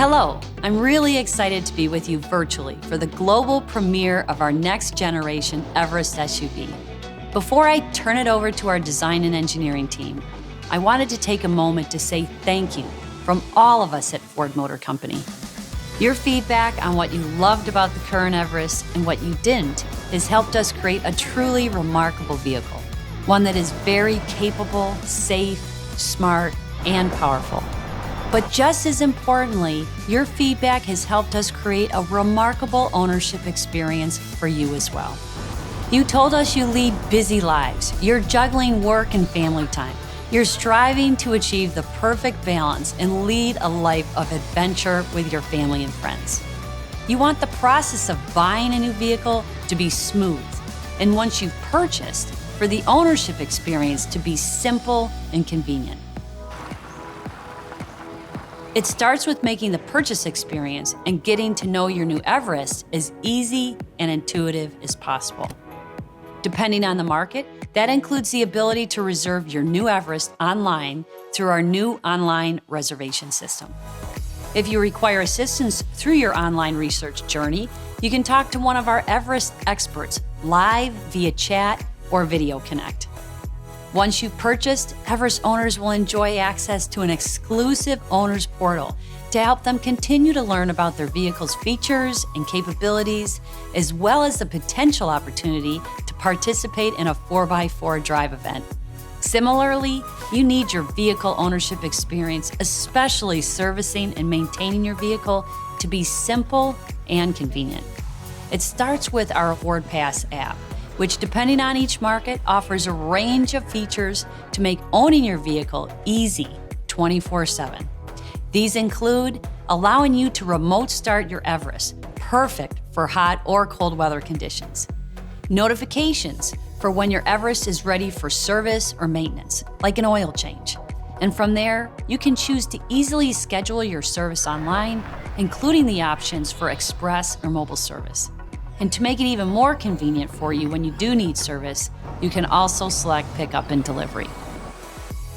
Hello, I'm really excited to be with you virtually for the global premiere of our next generation Everest SUV. Before I turn it over to our design and engineering team, I wanted to take a moment to say thank you from all of us at Ford Motor Company. Your feedback on what you loved about the current Everest and what you didn't has helped us create a truly remarkable vehicle, one that is very capable, safe, smart, and powerful. But just as importantly, your feedback has helped us create a remarkable ownership experience for you as well. You told us you lead busy lives, you're juggling work and family time, you're striving to achieve the perfect balance and lead a life of adventure with your family and friends. You want the process of buying a new vehicle to be smooth, and once you've purchased, for the ownership experience to be simple and convenient. It starts with making the purchase experience and getting to know your new Everest as easy and intuitive as possible. Depending on the market, that includes the ability to reserve your new Everest online through our new online reservation system. If you require assistance through your online research journey, you can talk to one of our Everest experts live via chat or video connect. Once you've purchased, Everest owners will enjoy access to an exclusive owner's portal to help them continue to learn about their vehicle's features and capabilities, as well as the potential opportunity to participate in a 4x4 drive event. Similarly, you need your vehicle ownership experience, especially servicing and maintaining your vehicle, to be simple and convenient. It starts with our Fordpass app, which, depending on each market, offers a range of features to make owning your vehicle easy 24/7. These include allowing you to remote start your Everest, perfect for hot or cold weather conditions. Notifications for when your Everest is ready for service or maintenance, like an oil change. And from there, you can choose to easily schedule your service online, including the options for express or mobile service. And to make it even more convenient for you when you do need service, you can also select pickup and delivery.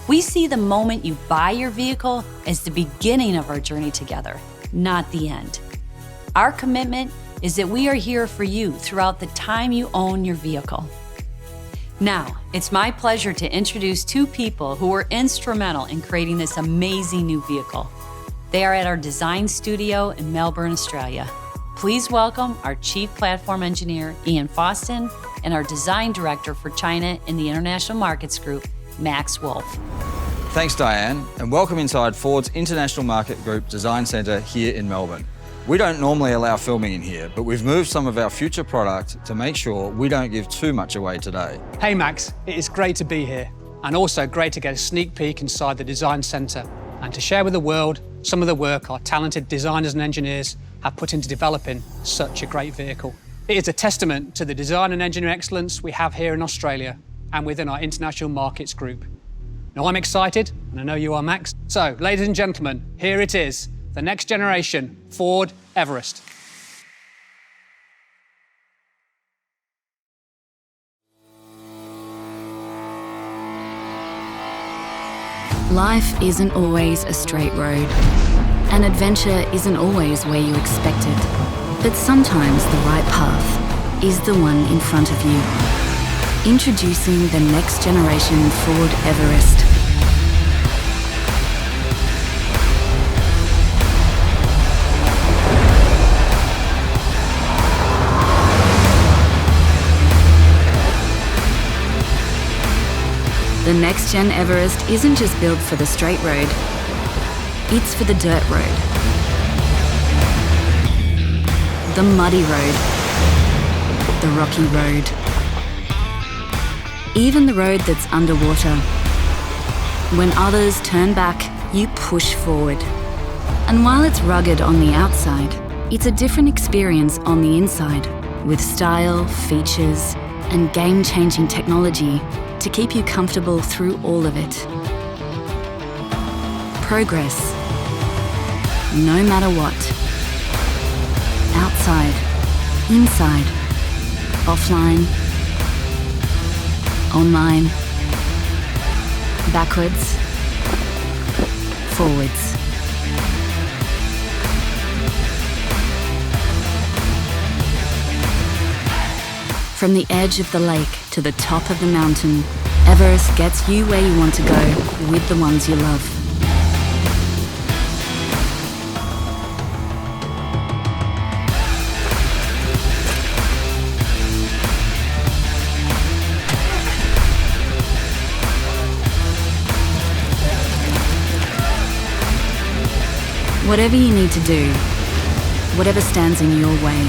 We see the moment you buy your vehicle as the beginning of our journey together, not the end. Our commitment is that we are here for you throughout the time you own your vehicle. Now, it's my pleasure to introduce two people who were instrumental in creating this amazing new vehicle. They are at our design studio in Melbourne, Australia. Please welcome our Chief Platform Engineer, Ian Foston, and our Design Director for China in the International Markets Group, Max Wolf. Thanks, Diane, and welcome inside Ford's International Market Group Design Centre here in Melbourne. We don't normally allow filming in here, but we've moved some of our future product to make sure we don't give too much away today. Hey Max, it is great to be here, and also great to get a sneak peek inside the Design Centre and to share with the world some of the work our talented designers and engineers have put into developing such a great vehicle. It is a testament to the design and engineering excellence we have here in Australia and within our International Markets Group. Now I'm excited, and I know you are, Max. So, ladies and gentlemen, here it is, the next generation Ford Everest. Life isn't always a straight road. An adventure isn't always where you expect it. But sometimes the right path is the one in front of you. Introducing the next generation Ford Everest. The next-gen Everest isn't just built for the straight road, it's for the dirt road, the muddy road, the rocky road, even the road that's underwater. When others turn back, you push forward. And while it's rugged on the outside, it's a different experience on the inside, with style, features, and game-changing technology to keep you comfortable through all of it. Progress, no matter what. Outside, inside, offline, online, backwards, forwards. From the edge of the lake to the top of the mountain, Everest gets you where you want to go with the ones you love. Whatever you need to do, whatever stands in your way,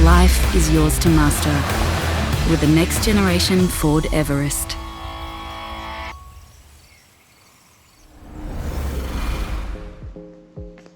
life is yours to master with the next generation Ford Everest.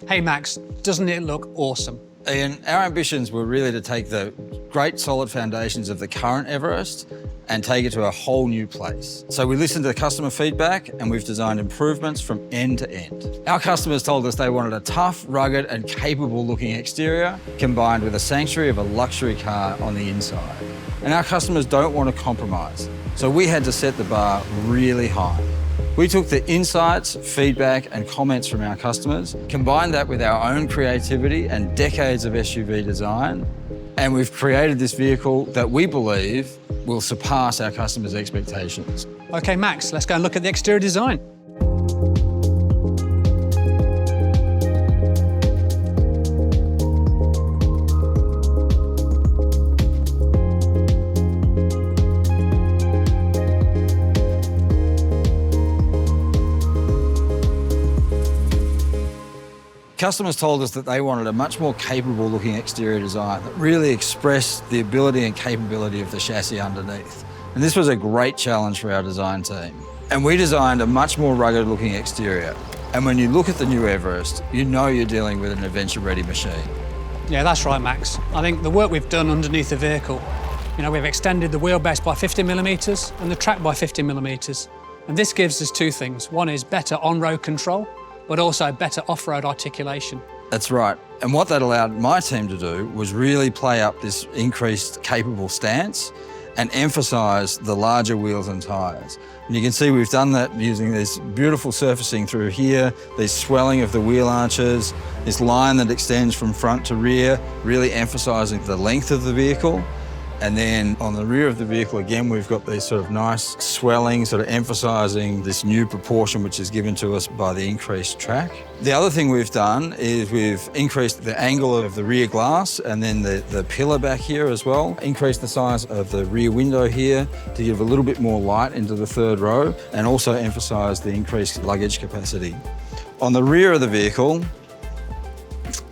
Hey Max, doesn't it look awesome? Ian, our ambitions were really to take the great solid foundations of the current Everest and take it to a whole new place. So we listened to the customer feedback and we've designed improvements from end to end. Our customers told us they wanted a tough, rugged and capable looking exterior combined with a sanctuary of a luxury car on the inside. And our customers don't want to compromise. So we had to set the bar really high. We took the insights, feedback and comments from our customers, combined that with our own creativity and decades of SUV design, and we've created this vehicle that we believe will surpass our customers' expectations. Okay Max, let's go and look at the exterior design. Customers told us that they wanted a much more capable looking exterior design that really expressed the ability and capability of the chassis underneath. And this was a great challenge for our design team. And we designed a much more rugged looking exterior. And when you look at the new Everest, you know you're dealing with an adventure-ready machine. Yeah, that's right, Max. I think the work we've done underneath the vehicle, we've extended the wheelbase by 50mm and the track by 50mm. And this gives us two things. One is better on-road control, but also better off-road articulation. That's right. And what that allowed my team to do was really play up this increased capable stance and emphasise the larger wheels and tyres. And you can see we've done that using this beautiful surfacing through here, this swelling of the wheel arches, this line that extends from front to rear, really emphasising the length of the vehicle. And then on the rear of the vehicle, again, we've got these sort of nice swelling, sort of emphasising this new proportion which is given to us by the increased track. The other thing we've done is we've increased the angle of the rear glass and then the pillar back here as well. Increased the size of the rear window here to give a little bit more light into the third row and also emphasise the increased luggage capacity. On the rear of the vehicle,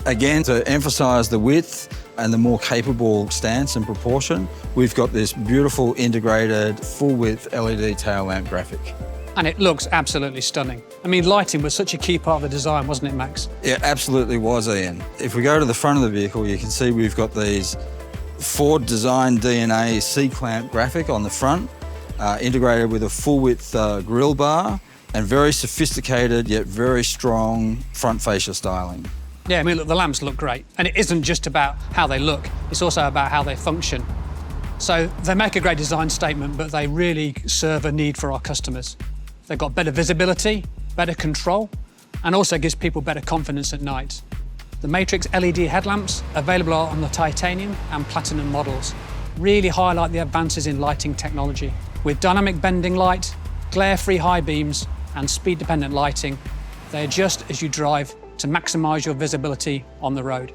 again, to emphasise the width and the more capable stance and proportion, we've got this beautiful integrated full-width LED tail lamp graphic. And it looks absolutely stunning. Lighting was such a key part of the design, wasn't it, Max? It absolutely was, Ian. If we go to the front of the vehicle, you can see we've got these Ford design DNA C-clamp graphic on the front, integrated with a full-width grille bar and very sophisticated yet very strong front fascia styling. Yeah, look, the lamps look great. And it isn't just about how they look, it's also about how they function. So they make a great design statement, but they really serve a need for our customers. They've got better visibility, better control, and also gives people better confidence at night. The Matrix LED headlamps, available on the titanium and platinum models, really highlight the advances in lighting technology. With dynamic bending light, glare-free high beams, and speed-dependent lighting, they adjust as you drive to maximise your visibility on the road.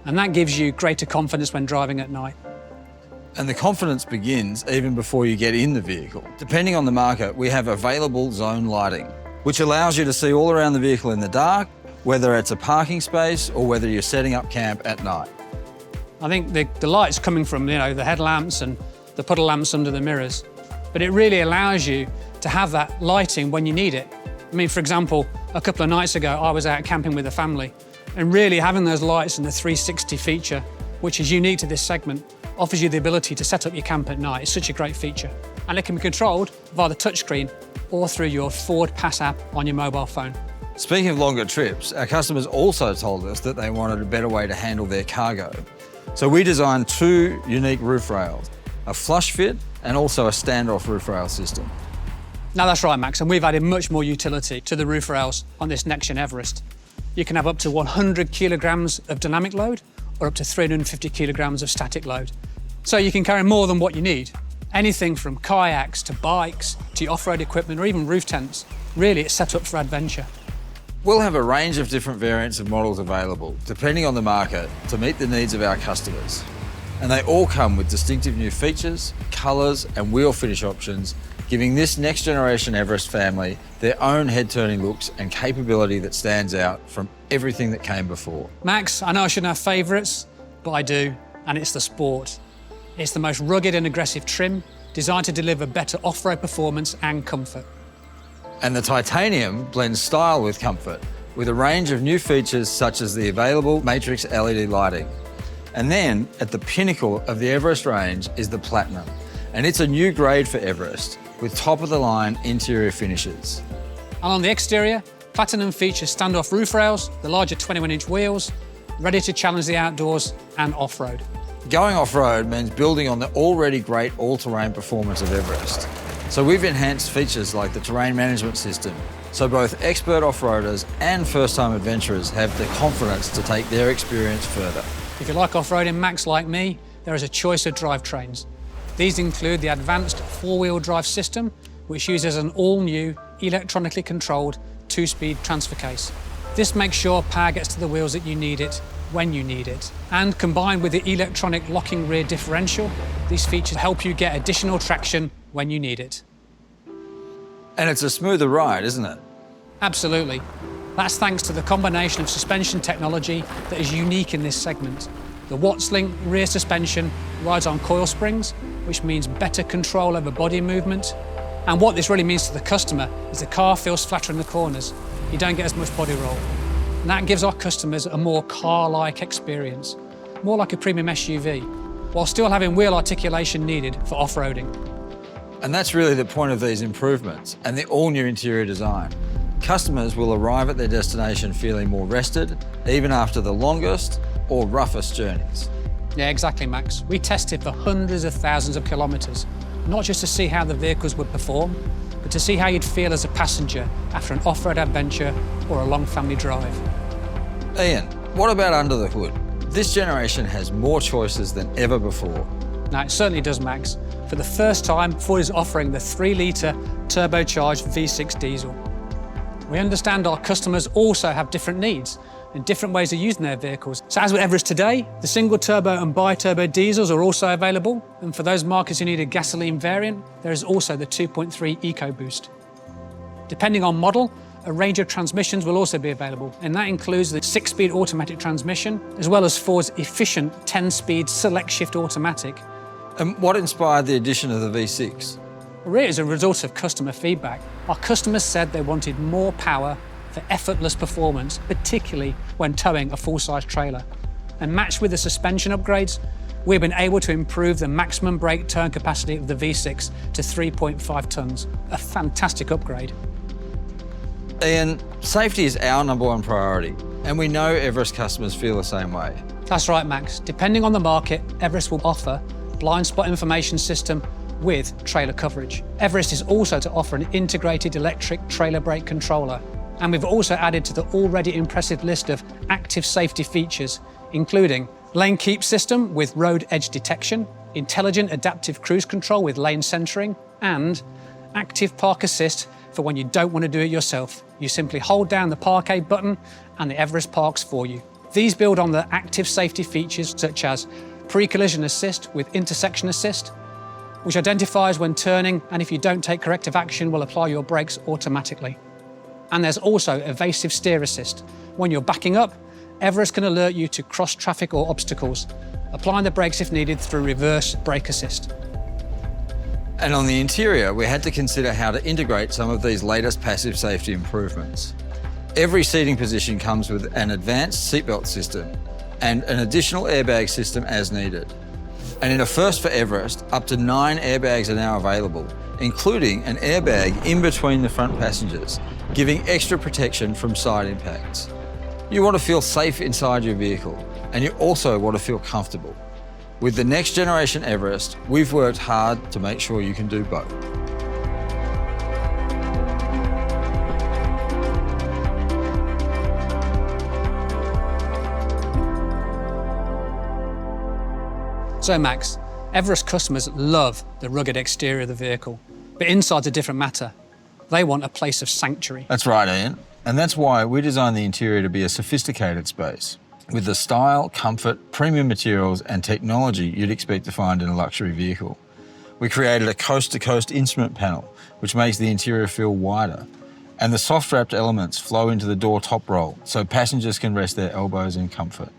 And that gives you greater confidence when driving at night. And the confidence begins even before you get in the vehicle. Depending on the market, we have available zone lighting, which allows you to see all around the vehicle in the dark, whether it's a parking space or whether you're setting up camp at night. I think the light's coming from the headlamps and the puddle lamps under the mirrors, but it really allows you to have that lighting when you need it. For example, a couple of nights ago, I was out camping with a family, and really having those lights and the 360 feature, which is unique to this segment, offers you the ability to set up your camp at night. It's such a great feature. And it can be controlled via the touchscreen or through your Fordpass app on your mobile phone. Speaking of longer trips, our customers also told us that they wanted a better way to handle their cargo. So we designed two unique roof rails, a flush fit and also a standoff roof rail system. Now that's right, Max, and we've added much more utility to the roof rails on this next-gen Everest. You can have up to 100 kilograms of dynamic load or up to 350 kilograms of static load. So you can carry more than what you need. Anything from kayaks to bikes to your off-road equipment or even roof tents. Really, it's set up for adventure. We'll have a range of different variants of models available, depending on the market, to meet the needs of our customers. And they all come with distinctive new features, colours and wheel finish options, giving this next generation Everest family their own head-turning looks and capability that stands out from everything that came before. Max, I know I shouldn't have favourites, but I do, and it's the Sport. It's the most rugged and aggressive trim, designed to deliver better off-road performance and comfort. And the Titanium blends style with comfort, with a range of new features such as the available Matrix LED lighting. And then, at the pinnacle of the Everest range is the Platinum, and it's a new grade for Everest, with top-of-the-line interior finishes. And on the exterior, Platinum features standoff roof rails, the larger 21-inch wheels, ready to challenge the outdoors and off-road. Going off-road means building on the already great all-terrain performance of Everest. So we've enhanced features like the terrain management system, so both expert off-roaders and first-time adventurers have the confidence to take their experience further. If you like off-roading, Max, like me, there is a choice of drivetrains. These include the advanced four-wheel drive system, which uses an all-new, electronically controlled 2-speed transfer case. This makes sure power gets to the wheels that you need it, when you need it. And combined with the electronic locking rear differential, these features help you get additional traction when you need it. And it's a smoother ride, isn't it? Absolutely. That's thanks to the combination of suspension technology that is unique in this segment. The Wattslink rear suspension rides on coil springs, which means better control over body movement. And what this really means to the customer is the car feels flatter in the corners. You don't get as much body roll. And that gives our customers a more car-like experience, more like a premium SUV, while still having wheel articulation needed for off-roading. And that's really the point of these improvements and the all-new interior design. Customers will arrive at their destination feeling more rested, even after the longest or roughest journeys. Yeah, exactly, Max. We tested for hundreds of thousands of kilometres, not just to see how the vehicles would perform, but to see how you'd feel as a passenger after an off-road adventure or a long family drive. Ian, what about under the hood? This generation has more choices than ever before. Now, it certainly does, Max. For the first time, Ford is offering the 3-litre turbocharged V6 diesel. We understand our customers also have different needs and different ways of using their vehicles. So as with Everest today, the single turbo and bi-turbo diesels are also available. And for those markets who need a gasoline variant, there is also the 2.3 EcoBoost. Depending on model, a range of transmissions will also be available, and that includes the 6-speed automatic transmission, as well as Ford's efficient 10-speed select shift automatic. And what inspired the addition of the V6? Really, as a result of customer feedback, our customers said they wanted more power for effortless performance, particularly when towing a full-size trailer. And matched with the suspension upgrades, we've been able to improve the maximum brake turn capacity of the V6 to 3.5 tonnes, a fantastic upgrade. Ian, safety is our #1 priority, and we know Everest customers feel the same way. That's right, Max. Depending on the market, Everest will offer blind spot information system with trailer coverage. Everest is also to offer an integrated electric trailer brake controller. And we've also added to the already impressive list of active safety features, including lane keep system with road edge detection, intelligent adaptive cruise control with lane centering, and active park assist for when you don't want to do it yourself. You simply hold down the park aid button and the Everest parks for you. These build on the active safety features such as pre-collision assist with intersection assist, which identifies when turning, and if you don't take corrective action, will apply your brakes automatically. And there's also evasive steer assist. When you're backing up, Everest can alert you to cross traffic or obstacles, applying the brakes if needed through reverse brake assist. And on the interior, we had to consider how to integrate some of these latest passive safety improvements. Every seating position comes with an advanced seatbelt system and an additional airbag system as needed. And in a first for Everest, up to 9 airbags are now available, including an airbag in between the front passengers, giving extra protection from side impacts. You want to feel safe inside your vehicle, and you also want to feel comfortable. With the next generation Everest, we've worked hard to make sure you can do both. So Max, Everest customers love the rugged exterior of the vehicle, but inside's a different matter. They want a place of sanctuary. That's right, Ian. And that's why we designed the interior to be a sophisticated space, with the style, comfort, premium materials and technology you'd expect to find in a luxury vehicle. We created a coast-to-coast instrument panel, which makes the interior feel wider. And the soft-wrapped elements flow into the door top roll, so passengers can rest their elbows in comfort.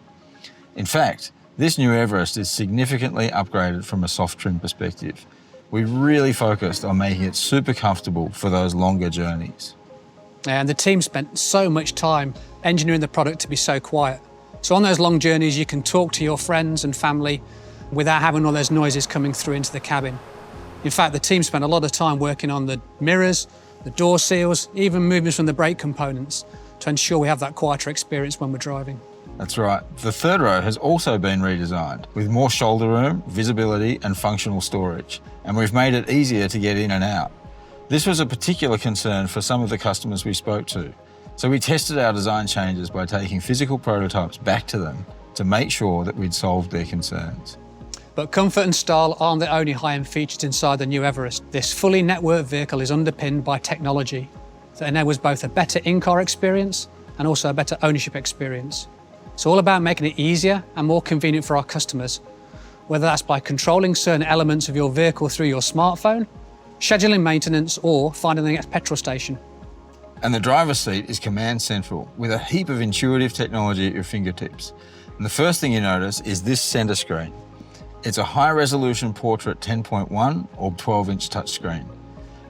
In fact, this new Everest is significantly upgraded from a soft trim perspective. We really focused on making it super comfortable for those longer journeys. And the team spent so much time engineering the product to be so quiet. So on those long journeys, you can talk to your friends and family without having all those noises coming through into the cabin. In fact, the team spent a lot of time working on the mirrors, the door seals, even movements from the brake components to ensure we have that quieter experience when we're driving. That's right. The third row has also been redesigned with more shoulder room, visibility and functional storage. And we've made it easier to get in and out. This was a particular concern for some of the customers we spoke to. So we tested our design changes by taking physical prototypes back to them to make sure that we'd solved their concerns. But comfort and style aren't the only high-end features inside the new Everest. This fully networked vehicle is underpinned by technology that enables both a better in-car experience and also a better ownership experience. It's all about making it easier and more convenient for our customers, whether that's by controlling certain elements of your vehicle through your smartphone, scheduling maintenance, or finding the next petrol station. And the driver's seat is command central with a heap of intuitive technology at your fingertips. And the first thing you notice is this center screen. It's a high-resolution portrait 10.1 or 12-inch touchscreen.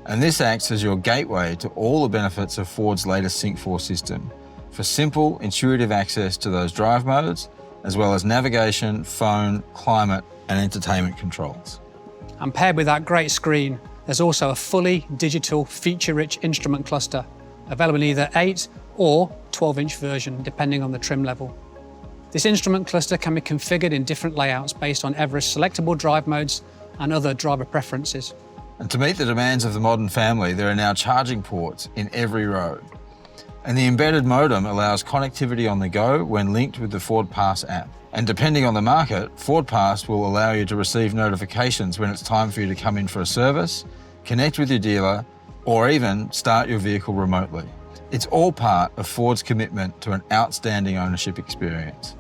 And this acts as your gateway to all the benefits of Ford's latest Sync 4 system for simple, intuitive access to those drive modes, as well as navigation, phone, climate, and entertainment controls. And paired with that great screen, there's also a fully digital, feature-rich instrument cluster, available in either 8 or 12-inch version, depending on the trim level. This instrument cluster can be configured in different layouts based on Everest's selectable drive modes and other driver preferences. And to meet the demands of the modern family, there are now charging ports in every row. And the embedded modem allows connectivity on the go when linked with the Fordpass app. And depending on the market, Fordpass will allow you to receive notifications when it's time for you to come in for a service, connect with your dealer, or even start your vehicle remotely. It's all part of Ford's commitment to an outstanding ownership experience.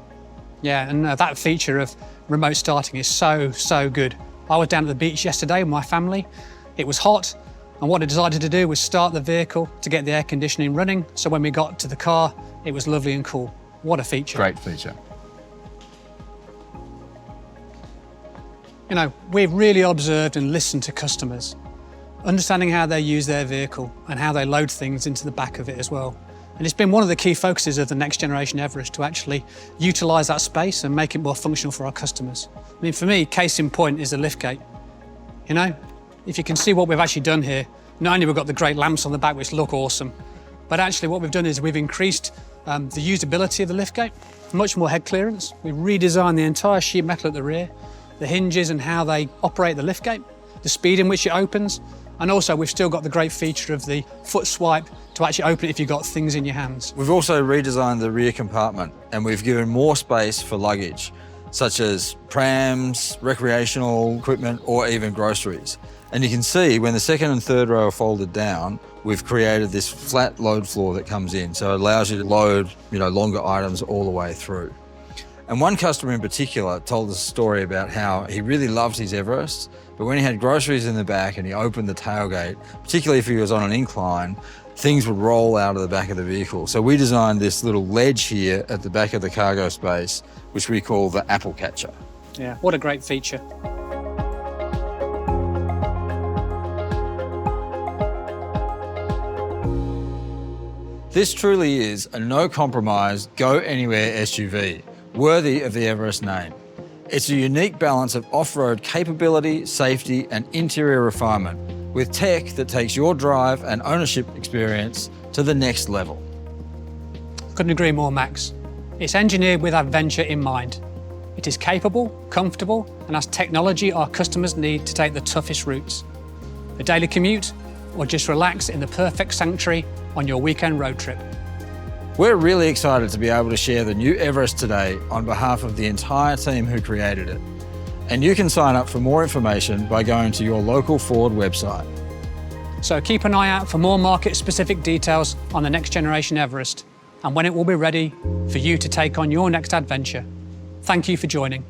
Yeah, and that feature of remote starting is so good. I was down at the beach yesterday with my family. It was hot, and what I decided to do was start the vehicle to get the air conditioning running, so when we got to the car, it was lovely and cool. What a feature. Great feature. You know, we've really observed and listened to customers, understanding how they use their vehicle and how they load things into the back of it as well. And it's been one of the key focuses of the next generation Everest to actually utilise that space and make it more functional for our customers. I mean, for me, case in point is the liftgate. You know, if you can see what we've actually done here, not only we've got the great lamps on the back which look awesome, but actually what we've done is we've increased the usability of the liftgate, much more head clearance. We've redesigned the entire sheet metal at the rear, the hinges and how they operate the liftgate, the speed in which it opens, and also we've still got the great feature of the foot swipe to actually open it if you've got things in your hands. We've also redesigned the rear compartment and we've given more space for luggage, such as prams, recreational equipment, or even groceries. And you can see when the second and third row are folded down, we've created this flat load floor that comes in, so it allows you to load, longer items all the way through. And one customer in particular told us a story about how he really loved his Everest, but when he had groceries in the back and he opened the tailgate, particularly if he was on an incline, things would roll out of the back of the vehicle. So we designed this little ledge here at the back of the cargo space, which we call the apple catcher. Yeah, what a great feature. This truly is a no-compromise, go-anywhere SUV, worthy of the Everest name. It's a unique balance of off-road capability, safety, and interior refinement, with tech that takes your drive and ownership experience to the next level. Couldn't agree more, Max. It's engineered with adventure in mind. It is capable, comfortable, and has technology our customers need to take the toughest routes. A daily commute, or just relax in the perfect sanctuary on your weekend road trip. We're really excited to be able to share the new Everest today on behalf of the entire team who created it. And you can sign up for more information by going to your local Ford website. So keep an eye out for more market-specific details on the next generation Everest and when it will be ready for you to take on your next adventure. Thank you for joining.